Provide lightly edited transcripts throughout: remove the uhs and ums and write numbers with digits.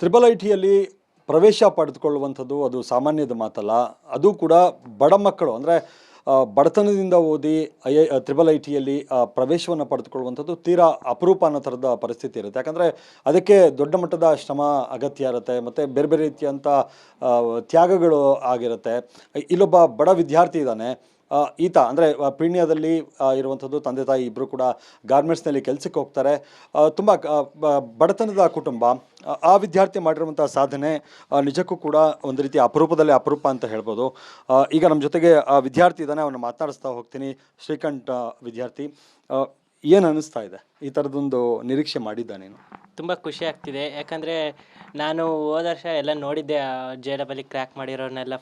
Triple I ಟಿಯಲ್ಲಿ ಪ್ರವೇಶ ಪಡೆದುಕೊಳ್ಳುವಂಥದ್ದು ಅದು ಸಾಮಾನ್ಯದ ಮಾತಲ್ಲ. ಅದು ಕೂಡ ಬಡ ಮಕ್ಕಳು ಅಂದರೆ ಬಡತನದಿಂದ ಓದಿ ತ್ರಿಬಲ್ ಐ ಟಿಯಲ್ಲಿ ಪ್ರವೇಶವನ್ನು ಪಡೆದುಕೊಳ್ಳುವಂಥದ್ದು ತೀರಾ ಅಪರೂಪ ಅನ್ನೋ ಥರದ ಪರಿಸ್ಥಿತಿ ಇರುತ್ತೆ. ಯಾಕಂದರೆ ಅದಕ್ಕೆ ದೊಡ್ಡ ಮಟ್ಟದ ಶ್ರಮ ಅಗತ್ಯ ಇರುತ್ತೆ ಮತ್ತು ಬೇರೆ ಬೇರೆ ರೀತಿಯಂಥ ತ್ಯಾಗಗಳು ಆಗಿರುತ್ತೆ. ಇಲ್ಲೊಬ್ಬ ಬಡ ವಿದ್ಯಾರ್ಥಿ ಇದ್ದಾನೆ. ಈತ ಅಂದರೆ ಪೀಣ್ಯದಲ್ಲಿ ಇರುವಂಥದ್ದು ತಂದೆ ತಾಯಿ ಇಬ್ಬರು ಕೂಡ ಗಾರ್ಮೆಂಟ್ಸ್ನಲ್ಲಿ ಕೆಲಸಕ್ಕೆ ಹೋಗ್ತಾರೆ. ತುಂಬ ಬಡತನದ ಕುಟುಂಬ. ಆ ವಿದ್ಯಾರ್ಥಿ ಮಾಡಿರುವಂಥ ಸಾಧನೆ ನಿಜಕ್ಕೂ ಕೂಡ ಒಂದು ರೀತಿ ಅಪರೂಪದಲ್ಲಿ ಅಪರೂಪ ಅಂತ ಹೇಳ್ಬೋದು. ಈಗ ನಮ್ಮ ಜೊತೆಗೆ ವಿದ್ಯಾರ್ಥಿ ಇದ್ದಾನೆ, ಅವನ್ನ ಮಾತನಾಡಿಸ್ತಾ ಹೋಗ್ತೀನಿ. ಶ್ರೀಕಂಠ ವಿದ್ಯಾರ್ಥಿ, ಏನು ಅನ್ನಿಸ್ತಾ ಇದೆ? ಈ ಥರದೊಂದು ನಿರೀಕ್ಷೆ ಮಾಡಿದ್ದ ನೀನು? ತುಂಬ ಖುಷಿ ಆಗ್ತಿದೆ. ಯಾಕಂದರೆ ನಾನು ಹೋದ ವರ್ಷ ಎಲ್ಲ ನೋಡಿದ್ದೆ, JEE ಕ್ರ್ಯಾಕ್ ಮಾಡಿರೋರ್ನೆಲ್ಲ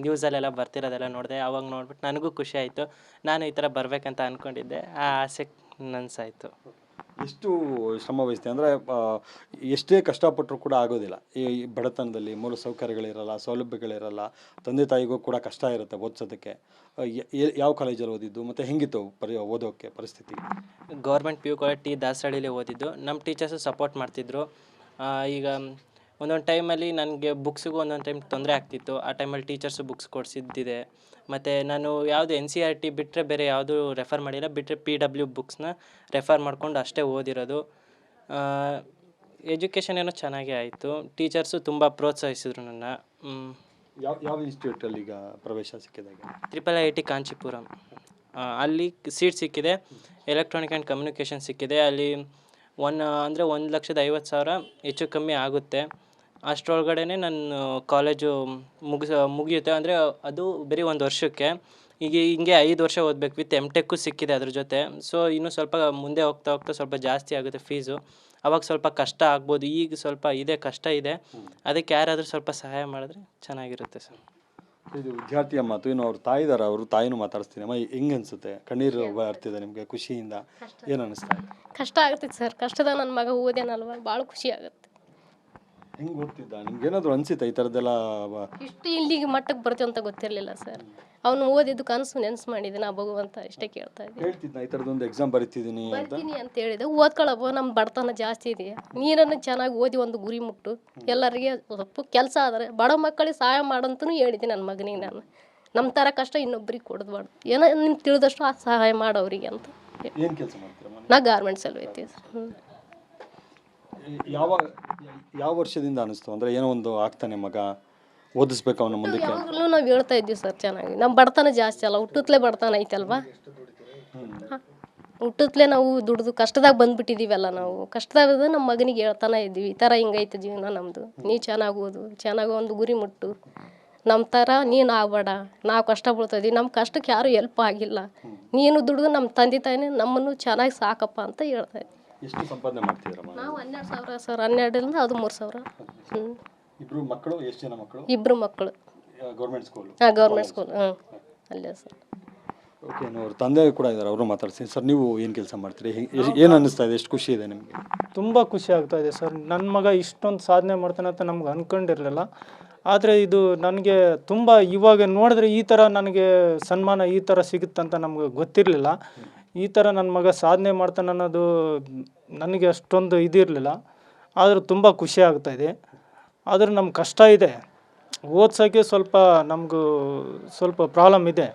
ನ್ಯೂಸಲ್ಲೆಲ್ಲ ಬರ್ತಿರೋದೆಲ್ಲ ನೋಡಿದೆ. ಆವಾಗ ನೋಡ್ಬಿಟ್ಟು ನನಗೂ ಖುಷಿ ಆಯಿತು. ನಾನು ಈ ಥರ ಬರಬೇಕಂತ ಅಂದ್ಕೊಂಡಿದ್ದೆ. ಆ ಆಸೆ ನನಸಾಯಿತು. ಎಷ್ಟು ಶ್ರಮ ವಹಿಸ್ತೆ ಅಂದರೆ ಎಷ್ಟೇ ಕಷ್ಟಪಟ್ಟರೂ ಕೂಡ ಆಗೋದಿಲ್ಲ. ಈ ಬಡತನದಲ್ಲಿ ಮೂಲ ಸೌಕರ್ಯಗಳಿರಲ್ಲ, ಸೌಲಭ್ಯಗಳಿರಲ್ಲ, ತಂದೆ ತಾಯಿಗೂ ಕೂಡ ಕಷ್ಟ ಇರುತ್ತೆ ಓದಿಸೋದಕ್ಕೆ. ಯಾವ ಕಾಲೇಜಲ್ಲಿ ಓದಿದ್ದು ಮತ್ತು ಹೆಂಗಿತ್ತು ಓದೋಕ್ಕೆ ಪರಿಸ್ಥಿತಿ? ಗೌರ್ಮೆಂಟ್ PU ಕಾಲೇಜ್ ದಾಸರಳ್ಳಿಲಿ ಓದಿದ್ದು. ನಮ್ಮ ಟೀಚರ್ಸು ಸಪೋರ್ಟ್ ಮಾಡ್ತಿದ್ರು. ಈಗ ಒಂದೊಂದು ಟೈಮಲ್ಲಿ ನನಗೆ ಬುಕ್ಸಿಗೂ ಒಂದೊಂದು ಟೈಮ್ ತೊಂದರೆ ಆಗ್ತಿತ್ತು. ಆ ಟೈಮಲ್ಲಿ ಟೀಚರ್ಸು ಬುಕ್ಸ್ ಕೊಡಿಸಿದ್ದಿದೆ. ಮತ್ತು ನಾನು ಯಾವುದು NCERT ಬಿಟ್ಟರೆ ಬೇರೆ ಯಾವುದೂ ರೆಫರ್ ಮಾಡಿಲ್ಲ. ಬಿಟ್ಟರೆ PW ಬುಕ್ಸ್ನ ರೆಫರ್ ಮಾಡ್ಕೊಂಡು ಅಷ್ಟೇ ಓದಿರೋದು. ಎಜುಕೇಷನ್ ಏನೋ ಚೆನ್ನಾಗೇ ಆಯಿತು. ಟೀಚರ್ಸು ತುಂಬ ಪ್ರೋತ್ಸಾಹಿಸಿದ್ರು ನನ್ನ. ಯಾವ ಇನ್ಸ್ಟಿಟ್ಯೂಟಲ್ಲಿ ಈಗ ಪ್ರವೇಶ ಸಿಕ್ಕಿದಾಗ? IIIT ಕಾಂಚೀಪುರಂ. ಅಲ್ಲಿ ಸೀಟ್ ಸಿಕ್ಕಿದೆ. ಎಲೆಕ್ಟ್ರಾನಿಕ್ ಆ್ಯಂಡ್ ಕಮ್ಯುನಿಕೇಷನ್ ಸಿಕ್ಕಿದೆ. ಅಲ್ಲಿ 1,50,000 ಹೆಚ್ಚು ಕಮ್ಮಿ ಆಗುತ್ತೆ. ಅಷ್ಟರೊಳಗಡೆ ನನ್ನ ಕಾಲೇಜು ಮುಗಿಯುತ್ತೆ. ಅಂದರೆ ಅದು ಬರೀ 1 ವರ್ಷಕ್ಕೆ. ಈಗ ಹಿಂಗೆ 5 ವರ್ಷ ಓದಬೇಕು. ವಿತ್ MTech ಸಿಕ್ಕಿದೆ ಅದ್ರ ಜೊತೆ. ಸೊ ಇನ್ನೂ ಸ್ವಲ್ಪ ಮುಂದೆ ಹೋಗ್ತಾ ಹೋಗ್ತಾ ಸ್ವಲ್ಪ ಜಾಸ್ತಿ ಆಗುತ್ತೆ ಫೀಸು. ಅವಾಗ ಸ್ವಲ್ಪ ಕಷ್ಟ ಆಗ್ಬೋದು. ಈಗ ಸ್ವಲ್ಪ ಇದೆ, ಕಷ್ಟ ಇದೆ. ಅದಕ್ಕೆ ಯಾರಾದರೂ ಸ್ವಲ್ಪ ಸಹಾಯ ಮಾಡಿದ್ರೆ ಚೆನ್ನಾಗಿರುತ್ತೆ ಸರ್. ಇದು ವಿದ್ಯಾರ್ಥಿಯ ಮಾತು. ಇನ್ನು ಅವ್ರ ತಾಯಿ ಇದ್ದಾರೆ, ಅವರು ತಾಯಿನೂ ಮಾತಾಡಿಸ್ತೀನಿ. ಅಮ್ಮ, ಹೆಂಗೆ ಅನಿಸುತ್ತೆ? ಕಣ್ಣೀರು ಬರ್ತಿದೆ ನಿಮಗೆ ಖುಷಿಯಿಂದ? ಏನು ಅನ್ನಿಸ್ತಾ ಇದೆ? ಕಷ್ಟ ಆಗುತ್ತೆ ಸರ್. ಕಷ್ಟದ ನನ್ನ ಮಗ ಓದೇನಲ್ವ, ಭಾಳ ಖುಷಿ ಆಗುತ್ತೆ. ಹೆಂಗೆ ಓದ್ತಿದ್ದ? ನಿಮ್ಗೇನಾದರೂ ಅನಿಸುತ್ತೆ ಈ ಥರದ್ದೆಲ್ಲ? ಇಷ್ಟು ಇಲ್ಲಿಗೆ ಮಟ್ಟಕ್ಕೆ ಬರ್ತೀವಿ ಅಂತ ಗೊತ್ತಿರಲಿಲ್ಲ ಸರ್. ಅವನು ಓದಿದ್ದು ಕನಸು ನೆನ್ಸು ಮಾಡಿದೆ ನಾ ಭಗವಂತ ಇಷ್ಟೇ ಕೇಳ್ತಾ ಇದ್ದೀನಿ. ಹೇಳ್ತಿದ್ದ ಈ ಥರದೊಂದು ಎಕ್ಸಾಮ್ ಬರಿತಿದ್ದೀನಿ ಅಂತ ಹೇಳಿದೆ. ಓದ್ಕೊಳ್ಳಪ್ಪ, ನಮ್ಮ ಬಡತನ ಜಾಸ್ತಿ ಇದೆ, ನೀನನ್ನು ಚೆನ್ನಾಗಿ ಓದಿ ಒಂದು ಗುರಿ ಮುಟ್ಟು, ಎಲ್ಲರಿಗೆ ಸ್ವಲ್ಪ ಕೆಲಸ ಆದರೆ ಬಡ ಮಕ್ಕಳಿಗೆ ಸಹಾಯ ಮಾಡಂತೂ ಹೇಳಿದೆ ನನ್ನ ಮಗನಿಗೆ. ನಾನು ನಮ್ಮ ಥರ ಕಷ್ಟ ಇನ್ನೊಬ್ರಿಗೆ ಕೊಡಬಾರ್ದು, ಏನೋ ನಿಮ್ಗೆ ತಿಳಿದಷ್ಟು ಆ ಸಹಾಯ ಮಾಡೋರಿಗೆ ಅಂತ. ಏನು ಕೆಲಸ ಮಾಡ್ತೀರಾ? ನಾ ಗಾರ್ಮೆಂಟ್ಸಲ್ಲಿ ಹೋಗ್ತೀವಿ ಸರ್. ಯಾವ ವರ್ಷದಿಂದ ಅನಿಸ್ತು ಅಂದರೆ ಏನೋ ಒಂದು ಆಗ್ತಾನೆ ಮಗ, ಓದಿಸ್ಬೇಕು ಅವನ ಮುಂದಕ್ಕೆ? ಯಾವಾಗಲೂ ನಾವು ಹೇಳ್ತಾ ಇದ್ವಿ ಸರ್, ಚೆನ್ನಾಗಿ ನಮ್ಮ ಬಡತನ ಜಾಸ್ತಿ ಅಲ್ಲ, ಹುಟ್ಟುತ್ತಲೇ ಬಡತನ ಐತಲ್ವಾ. ಹುಟ್ಟುತ್ತಲೇ ನಾವು ದುಡ್ದು ಕಷ್ಟದಾಗ ಬಂದುಬಿಟ್ಟಿದ್ದೀವಲ್ಲ. ನಾವು ಕಷ್ಟದಾಗ ನಮ್ಮ ಮಗನಿಗೆ ಹೇಳ್ತಾನೆ ಇದ್ವಿ, ಈ ಥರ ಹಿಂಗೈತೆ ಜೀವನ ನಮ್ಮದು, ನೀ ಚೆನ್ನಾಗಿ ಓದು, ಚೆನ್ನಾಗಿ ಒಂದು ಗುರಿ ಮುಟ್ಟು, ನಮ್ಮ ಥರ ನೀನು ಆಗಬೇಡ, ನಾವು ಕಷ್ಟ ಬೀಳ್ತಾಯಿದ್ವಿ, ನಮ್ಮ ಕಷ್ಟಕ್ಕೆ ಯಾರೂ ಹೆಲ್ಪ್ ಆಗಿಲ್ಲ, ನೀನು ದುಡ್ದು ನಮ್ಮ ತಂದೆ ತಾಯಿನೇ ನಮ್ಮನ್ನು ಚೆನ್ನಾಗಿ ಸಾಕಪ್ಪ ಅಂತ ಹೇಳ್ತಾಯಿದ್ವಿ. ಎಷ್ಟು ಸಂಪಾದನೆ ಮಾಡ್ತಿದ್ರಮ್ಮ? ನಾವು 12,000 ಸರ್. 12ರಿಂದ 13,000. ಇಬ್ಬರು ಮಕ್ಕಳು? ಎಷ್ಟು ಜನ ಮಕ್ಕಳು? ಇಬ್ಬರು ಮಕ್ಕಳು. Government school? ಹಾಂ, ಗೌರ್ಮೆಂಟ್ ಸ್ಕೂಲ್. ಅಲ್ಲೇ ಸರ್. ಓಕೆ, ಅವ್ರ ತಂದೆ ಕೂಡ ಇದ್ದಾರೆ, ಅವರು ಮಾತಾಡ್ತೀನಿ. ಸರ್, ನೀವು ಏನು ಕೆಲಸ ಮಾಡ್ತೀರಿ? ಏನು ಅನ್ನಿಸ್ತಾ ಇದೆ? ಎಷ್ಟು ಖುಷಿ ಇದೆ ನಿಮಗೆ? ತುಂಬ ಖುಷಿ ಆಗ್ತಾ ಇದೆ ಸರ್. ನನ್ನ ಮಗ ಇಷ್ಟೊಂದು ಸಾಧನೆ ಮಾಡ್ತಾನೆ ಅಂತ ನಮ್ಗೆ ಅಂದ್ಕೊಂಡಿರಲಿಲ್ಲ. ಆದರೆ ಇದು ನನಗೆ ತುಂಬ ಇವಾಗ ನೋಡಿದ್ರೆ ಈ ಥರ ನನಗೆ ಸನ್ಮಾನ ಈ ಥರ ಸಿಗುತ್ತಂತ ನಮ್ಗೆ ಗೊತ್ತಿರಲಿಲ್ಲ. ಈ ಥರ ನನ್ನ ಮಗ ಸಾಧನೆ ಮಾಡ್ತಾನೆ ಅನ್ನೋದು ನನಗೆ ಅಷ್ಟೊಂದು ಇದಿರಲಿಲ್ಲ. ಆದರೂ ತುಂಬ ಖುಷಿ ಆಗ್ತಾಯಿದೆ. ಆದರೂ ನಮ್ಗೆ ಕಷ್ಟ ಇದೆ, ಓದ್ಸೋಕ್ಕೆ ನಮಗೂ ಸ್ವಲ್ಪ ಪ್ರಾಬ್ಲಮ್ ಇದೆ.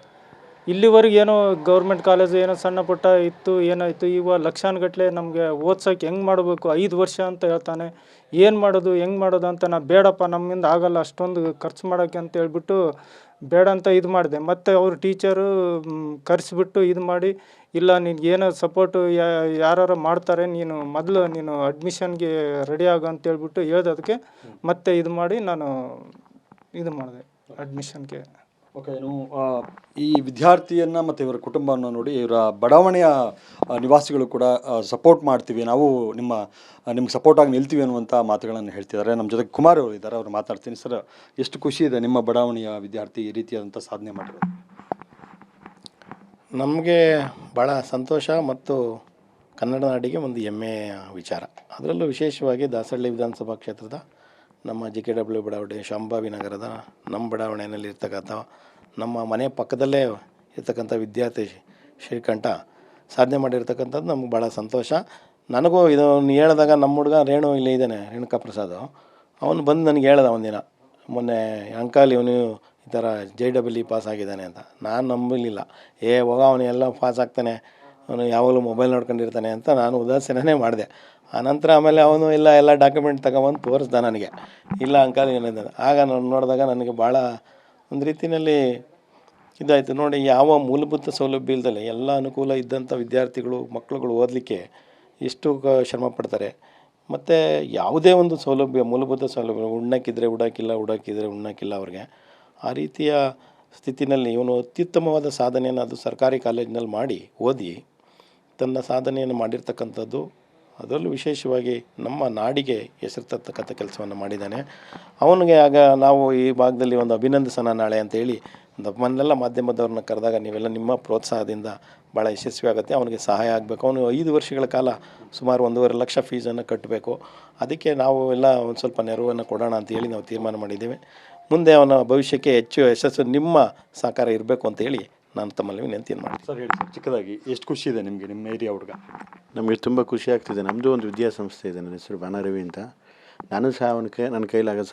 ಇಲ್ಲಿವರೆಗೆ ಏನೋ ಗೌರ್ಮೆಂಟ್ ಕಾಲೇಜು ಏನೋ ಸಣ್ಣ ಪುಟ್ಟ ಇತ್ತು, ಏನಾಯಿತು. ಇವಾಗ ಲಕ್ಷಾನುಗಟ್ಟಲೆ ನಮಗೆ ಓದ್ಸೋಕ್ಕೆ ಹೆಂಗೆ ಮಾಡಬೇಕು, 5 ವರ್ಷ ಅಂತ ಹೇಳ್ತಾನೆ. ಏನು ಮಾಡೋದು, ಹೆಂಗೆ ಮಾಡೋದು ಅಂತ ನಾನು ಬೇಡಪ್ಪ, ನಮ್ಮಿಂದ ಆಗಲ್ಲ ಅಷ್ಟೊಂದು ಖರ್ಚು ಮಾಡೋಕ್ಕೆ ಅಂತ ಹೇಳ್ಬಿಟ್ಟು ಬೇಡ ಅಂತ ಇದು ಮಾಡಿದೆ. ಮತ್ತು ಅವರು ಟೀಚರು ಕರೆಸಿಬಿಟ್ಟು ಇದು ಮಾಡಿ, ಇಲ್ಲ ನಿನಗೆ ಏನೋ ಸಪೋರ್ಟು ಯಾರು ಮಾಡ್ತಾರೆ, ನೀನು ಮೊದಲು ನೀನು ಅಡ್ಮಿಷನ್ಗೆ ರೆಡಿ ಆಗು ಅಂತೇಳ್ಬಿಟ್ಟು ಹೇಳ್ದದಕ್ಕೆ ಮತ್ತೆ ಇದು ಮಾಡಿ ನಾನು ಇದು ಮಾಡಿದೆ ಅಡ್ಮಿಷನ್ಗೆ. ಓಕೆ, ಈ ವಿದ್ಯಾರ್ಥಿಯನ್ನು ಮತ್ತು ಇವರ ಕುಟುಂಬವನ್ನು ನೋಡಿ ಇವರ ಬಡಾವಣೆಯ ನಿವಾಸಿಗಳು ಕೂಡ ಸಪೋರ್ಟ್ ಮಾಡ್ತೀವಿ, ನಾವು ನಿಮ್ಗೆ ಸಪೋರ್ಟಾಗಿ ನಿಲ್ತೀವಿ ಅನ್ನುವಂಥ ಮಾತುಗಳನ್ನು ಹೇಳ್ತಿದ್ದಾರೆ. ನಮ್ಮ ಜೊತೆ ಕುಮಾರ್ ಅವರು ಇದ್ದಾರೆ, ಅವ್ರು ಮಾತಾಡ್ತೀನಿ. ಸರ್, ಎಷ್ಟು ಖುಷಿ ಇದೆ ನಿಮ್ಮ ಬಡಾವಣೆಯ ವಿದ್ಯಾರ್ಥಿ ಈ ರೀತಿಯಾದಂಥ ಸಾಧನೆ ಮಾಡಿರೋದು? ನಮಗೆ ಭಾಳ ಸಂತೋಷ ಮತ್ತು ಕನ್ನಡ ನಾಡಿಗೆ ಒಂದು ಹೆಮ್ಮೆಯ ವಿಚಾರ. ಅದರಲ್ಲೂ ವಿಶೇಷವಾಗಿ ದಾಸರಳ್ಳಿ ವಿಧಾನಸಭಾ ಕ್ಷೇತ್ರದ ನಮ್ಮ JKW ಬಡಾವಣೆ, ಶಾಂಭವಿ ನಗರದ ನಮ್ಮ ಬಡಾವಣೆಯಲ್ಲಿ ಇರ್ತಕ್ಕಂಥ ನಮ್ಮ ಮನೆ ಪಕ್ಕದಲ್ಲೇ ಇರ್ತಕ್ಕಂಥ ವಿದ್ಯಾರ್ಥಿ ಶ್ರೀಕಂಠ ಸಾಧನೆ ಮಾಡಿರ್ತಕ್ಕಂಥದ್ದು ನಮ್ಗೆ ಭಾಳ ಸಂತೋಷ. ನನಗೂ ಇದನ್ನು ಹೇಳಿದಾಗ ನಮ್ಮ ಹುಡುಗ ರೇಣು ಇಲ್ಲಿ ಇದ್ದಾನೆ, ರೇಣುಕಾ ಪ್ರಸಾದ್, ಅವನು ಬಂದು ನನಗೆ ಹೇಳ್ದ ಒಂದಿನ, ಮೊನ್ನೆ ಅಂಕಲ್ ಇವನು ಈ ಥರ JEE ಪಾಸ್ ಆಗಿದ್ದಾನೆ ಅಂತ. ನಾನು ನಂಬಲಿಲ್ಲ. ಹೋಗ ಅವನು ಎಲ್ಲ ಪಾಸ್ ಆಗ್ತಾನೆ, ಅವನು ಯಾವಾಗಲೂ ಮೊಬೈಲ್ ನೋಡ್ಕೊಂಡಿರ್ತಾನೆ ಅಂತ ನಾನು ಉದಾಸೀನೇ ಮಾಡಿದೆ. ಆನಂತರ ಆಮೇಲೆ ಅವನು ಎಲ್ಲ ಡಾಕ್ಯುಮೆಂಟ್ ತಗೊಬಂದು ತೋರಿಸ್ದ ನನಗೆ. ಇಲ್ಲ ಅಂಕಲ್ ಏನಿದೆ. ಆಗ ನಾನು ನೋಡಿದಾಗ ನನಗೆ ಭಾಳ ಒಂದು ರೀತಿಯಲ್ಲಿ ಇದಾಯಿತು. ನೋಡಿ, ಯಾವ ಮೂಲಭೂತ ಸೌಲಭ್ಯ ಇಲ್ದಲೆ ಎಲ್ಲ ಅನುಕೂಲ ಇದ್ದಂಥ ವಿದ್ಯಾರ್ಥಿಗಳು ಮಕ್ಕಳುಗಳು ಓದಲಿಕ್ಕೆ ಎಷ್ಟು ಶ್ರಮ ಪಡ್ತಾರೆ. ಮತ್ತು ಯಾವುದೇ ಒಂದು ಸೌಲಭ್ಯ, ಮೂಲಭೂತ ಸೌಲಭ್ಯ, ಉಣ್ಣಕ್ಕಿದ್ರೆ ಉಡೋಕ್ಕಿಲ್ಲ, ಉಡೋಕ್ಕಿದ್ರೆ ಉಣ್ಣಕ್ಕಿಲ್ಲ ಅವ್ರಿಗೆ. ಆ ರೀತಿಯ ಸ್ಥಿತಿನಲ್ಲಿ ಇವನು ಅತ್ಯುತ್ತಮವಾದ ಸಾಧನೆಯನ್ನು ಅದು ಸರ್ಕಾರಿ ಕಾಲೇಜಿನಲ್ಲಿ ಮಾಡಿ ಓದಿ ತನ್ನ ಸಾಧನೆಯನ್ನು ಮಾಡಿರ್ತಕ್ಕಂಥದ್ದು, ಅದರಲ್ಲೂ ವಿಶೇಷವಾಗಿ ನಮ್ಮ ನಾಡಿಗೆ ಹೆಸರು ತರ್ತಕ್ಕಂಥ ಕೆಲಸವನ್ನು ಮಾಡಿದ್ದಾನೆ. ಅವನಿಗೆ ಆಗ ನಾವು ಈ ಭಾಗದಲ್ಲಿ ಒಂದು ಅಭಿನಂದಿಸೋಣ ನಾಳೆ ಅಂತೇಳಿ ನಮ್ಮನ್ನೆಲ್ಲ ಮಾಧ್ಯಮದವ್ರನ್ನ ಕರೆದಾಗ, ನೀವೆಲ್ಲ ನಿಮ್ಮ ಪ್ರೋತ್ಸಾಹದಿಂದ ಭಾಳ ಯಶಸ್ವಿ ಆಗುತ್ತೆ, ಅವನಿಗೆ ಸಹಾಯ ಆಗಬೇಕು. ಅವನು 5 ವರ್ಷಗಳ ಕಾಲ ಸುಮಾರು 1.5 ಲಕ್ಷ ಫೀಸನ್ನು ಕಟ್ಟಬೇಕು. ಅದಕ್ಕೆ ನಾವು ಎಲ್ಲ ಒಂದು ಸ್ವಲ್ಪ ನೆರವನ್ನು ಕೊಡೋಣ ಅಂತೇಳಿ ನಾವು ತೀರ್ಮಾನ ಮಾಡಿದ್ದೇವೆ. ಮುಂದೆ ಅವನ ಭವಿಷ್ಯಕ್ಕೆ ಹೆಚ್ಚು ಯಶಸ್ಸು ನಿಮ್ಮ ಸಹಕಾರ ಇರಬೇಕು ಅಂತೇಳಿ ನಾನು ತಮ್ಮಲ್ಲಿ ವಿನಂತಿಯನ್ನು ಮಾಡ್ತೀನಿ. ಸರ್ ಹೇಳಿ ಸರ್, ಚಿಕ್ಕದಾಗಿ ಎಷ್ಟು ಖುಷಿ ಇದೆ ನಿಮಗೆ ನಿಮ್ಮ ಏರಿಯಾ ಹುಡುಗ? ನಮಗೆ ತುಂಬ ಖುಷಿ ಆಗ್ತಿದೆ. ನಮ್ಮದು ಒಂದು ವಿದ್ಯಾಸಂಸ್ಥೆ ಇದೆ, ನನ್ನ ಹೆಸರು ಬಾನರವಿ ಅಂತ. ನಾನು ಸಹ ನನ್ನ ಕೈಲಾಗೋ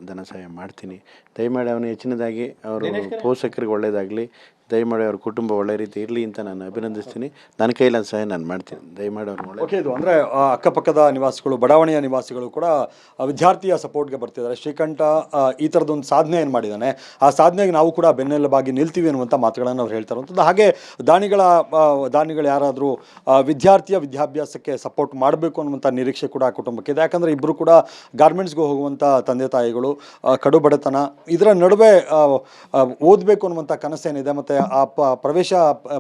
ಧನ ಸಹಾಯ ಮಾಡ್ತೀನಿ. ದಯಮಾಡಿ ಅವನು ಹೆಚ್ಚಿನದಾಗಿ ಅವರು ಪೋಷಕರಿಗೆ ಒಳ್ಳೆಯದಾಗಲಿ, ದಯಮಾಡಿ ಅವ್ರ ಕುಟುಂಬ ಒಳ್ಳೆ ರೀತಿ ಇರಲಿ ಅಂತ ನಾನು ಅಭಿನಂದಿಸ್ತೀನಿ. ನನ್ನ ಕೈಲಾದ ಸಹಾಯ ನಾನು ಮಾಡ್ತೀನಿ. ದಯಮಾಡಿ ಅವ್ರು ಒಳ್ಳೆ. ಓಕೆ, ಇದು ಅಂದರೆ ಅಕ್ಕಪಕ್ಕದ ನಿವಾಸಿಗಳು, ಬಡಾವಣೆಯ ನಿವಾಸಿಗಳು ಕೂಡ ವಿದ್ಯಾರ್ಥಿಯ ಸಪೋರ್ಟ್ಗೆ ಬರ್ತಿದ್ದಾರೆ. ಶ್ರೀಕಂಠ ಈ ಥರದೊಂದು ಸಾಧನೆ ಏನು ಮಾಡಿದ್ದಾನೆ, ಆ ಸಾಧನೆಗೆ ನಾವು ಕೂಡ ಬೆನ್ನೆಲುಬಾಗಿ ನಿಲ್ತೀವಿ ಅನ್ನುವಂಥ ಮಾತುಗಳನ್ನು ಅವ್ರು ಹೇಳ್ತಾ ಇರುವಂಥದ್ದು. ಹಾಗೆ ದಾನಿಗಳು ಯಾರಾದರೂ ವಿದ್ಯಾರ್ಥಿಯ ವಿದ್ಯಾಭ್ಯಾಸಕ್ಕೆ ಸಪೋರ್ಟ್ ಮಾಡಬೇಕು ಅನ್ನುವಂಥ ನಿರೀಕ್ಷೆ ಕೂಡ ಆ ಕುಟುಂಬಕ್ಕಿದೆ. ಯಾಕಂದರೆ ಇಬ್ಬರು ಕೂಡ ಗಾರ್ಮೆಂಟ್ಸ್ಗೆ ಹೋಗುವಂಥ ತಂದೆ ತಾಯಿಗಳು, ಕಡು ಬಡತನ, ಇದರ ನಡುವೆ ಓದಬೇಕು ಅನ್ನುವಂಥ ಕನಸೇನಿದೆ. ಮತ್ತು ಆ ಪ್ರವೇಶ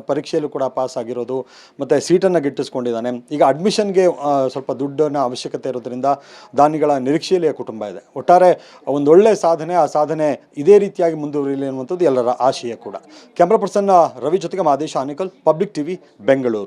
ಪರೀಕ್ಷೆಯಲ್ಲೂ ಕೂಡ ಪಾಸ್ ಆಗಿರೋದು, ಮತ್ತು ಸೀಟನ್ನು ಗಿಟ್ಟಿಸ್ಕೊಂಡಿದ್ದಾನೆ. ಈಗ ಅಡ್ಮಿಷನ್ಗೆ ಸ್ವಲ್ಪ ದುಡ್ಡಿನ ಅವಶ್ಯಕತೆ ಇರೋದ್ರಿಂದ ದಾನಿಗಳ ನಿರೀಕ್ಷೆಯಲ್ಲಿ ಆ ಕುಟುಂಬ ಇದೆ. ಒಟ್ಟಾರೆ ಒಂದೊಳ್ಳೆ ಸಾಧನೆ, ಆ ಸಾಧನೆ ಇದೇ ರೀತಿಯಾಗಿ ಮುಂದುವರಿಯಲಿ ಅನ್ನುವಂಥದ್ದು ಎಲ್ಲರ ಆಶಯ ಕೂಡ. ಕ್ಯಾಮ್ರಾ ಪರ್ಸನ್ ರವಿ ಜೊತೆಗೆ ಮಾದೇಶ ಆನೇಕಲ್, ಪಬ್ಲಿಕ್ ಟಿವಿ, ಬೆಂಗಳೂರು.